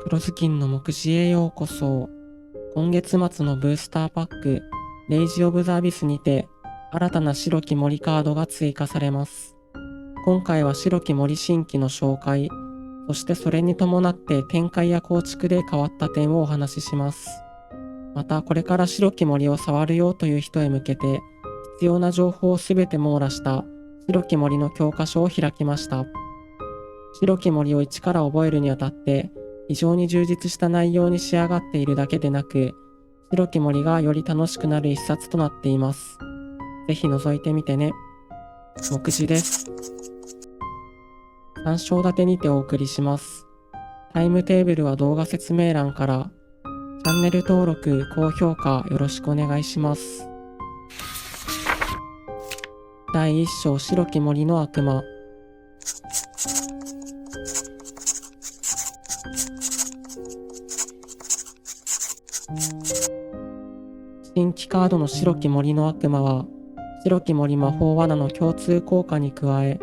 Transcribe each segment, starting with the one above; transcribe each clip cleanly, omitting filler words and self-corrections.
黒ずきんの目次へようこそ。今月末のブースターパック、レイジ・オブ・ザ・アビスにて、新たな白き森カードが追加されます。今回は白き森新規の紹介、そしてそれに伴って展開や構築で変わった点をお話しします。また、これから白き森を触るよという人へ向けて、必要な情報をすべて網羅した白き森の教科書を開きました。白き森を一から覚えるにあたって、非常に充実した内容に仕上がっているだけでなく、白き森がより楽しくなる一冊となっています。ぜひ覗いてみてね。目次です。3章立てにてお送りします。タイムテーブルは動画説明欄から、チャンネル登録、高評価よろしくお願いします。第1章白き森の悪魔。新規カードの白き森の悪魔は、白き森魔法罠の共通効果に加え、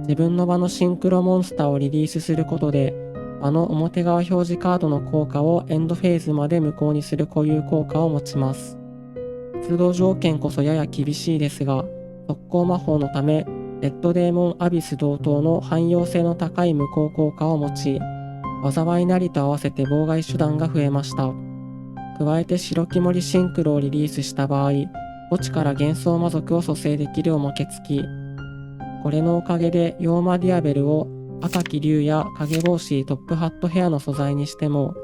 自分の場のシンクロモンスターをリリースすることで、場の表側表示カードの効果をエンドフェーズまで無効にする固有効果を持ちます。出動条件こそやや厳しいですが、特攻魔法のため、レッドデーモンアビス同等の汎用性の高い無効効果を持ち、災いなりと合わせて妨害手段が増えました。加えて白き森シンクロをリリースした場合、墓地から幻想魔族を蘇生できるおまけ付き。これのおかげでヨーマディアベルを赤き竜や影帽子トップハットヘアの素材にしても、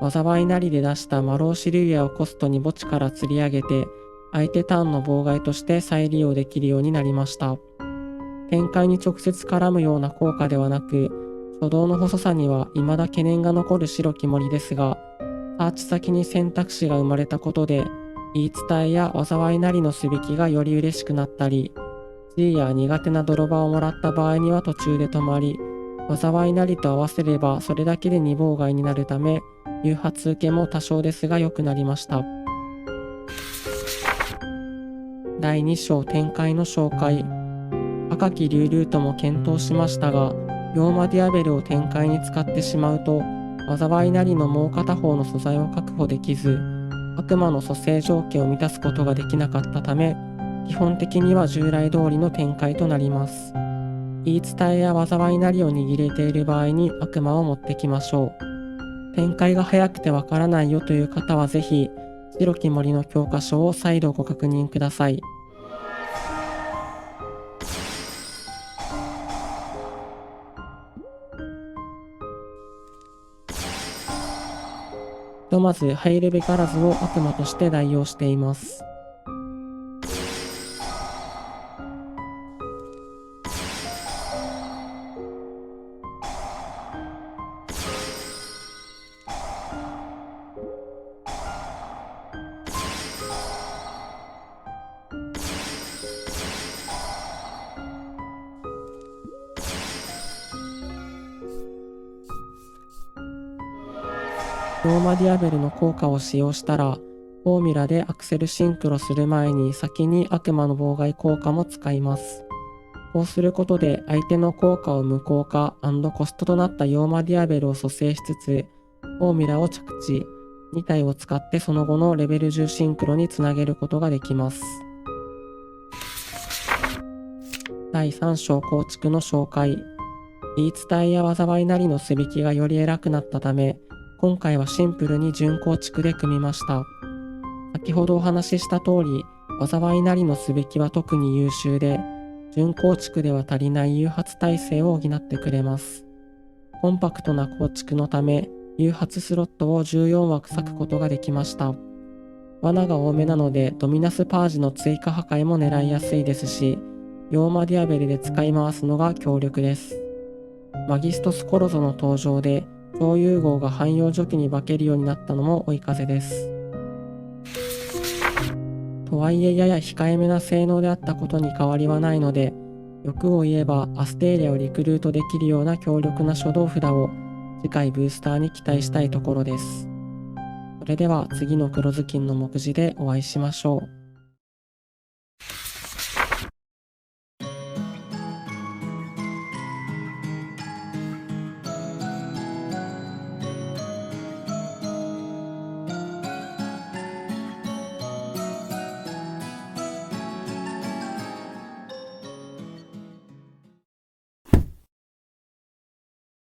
災いなりで出した魔老シリュウヤをコストに墓地から釣り上げて、相手ターンの妨害として再利用できるようになりました。展開に直接絡むような効果ではなく、初動の細さには未だ懸念が残る白き森ですが、サーチ先に選択肢が生まれたことで、言い伝えや災いなりのすべきがより嬉しくなったり、G や苦手な泥場をもらった場合には途中で止まり、災いなりと合わせればそれだけで2妨害になるため、誘発受けも多少ですが良くなりました。第2章展開の紹介。赤き竜ルートも検討しましたが、ヨーマディアベルを展開に使ってしまうと、災いなりのもう片方の素材を確保できず、悪魔の蘇生条件を満たすことができなかったため、基本的には従来通りの展開となります。言い伝えや災いなりを握れている場合に悪魔を持ってきましょう。展開が早くてわからないよという方はぜひ、白き森の教科書を再度ご確認ください。ひとまずハイレベカラズを悪魔として代用しています。ヨーマディアベルの効果を使用したら、フォーミュラでアクセルシンクロする前に先に悪魔の妨害効果も使います。こうすることで相手の効果を無効化&コストとなったヨーマディアベルを蘇生しつつ、フォーミュラを着地、2体を使ってその後のレベル10シンクロにつなげることができます。第3章構築の紹介。言い伝えや災いなりのすべきがより偉くなったため、今回はシンプルに準構築で組みました。先ほどお話しした通り、災いなりのすべきは特に優秀で、準構築では足りない誘発耐性を補ってくれます。コンパクトな構築のため、誘発スロットを14枠割くことができました。罠が多めなので、ドミナスパージの追加破壊も狙いやすいですし、ヨーマディアベルで使い回すのが強力です。マギストスコロゾの登場で、超融合が汎用除去に化けるようになったのも追い風です。とはいえやや控えめな性能であったことに変わりはないので、欲を言えばアステーリアをリクルートできるような強力な初動札を次回ブースターに期待したいところです。それでは次の黒ずきんの目次でお会いしましょう。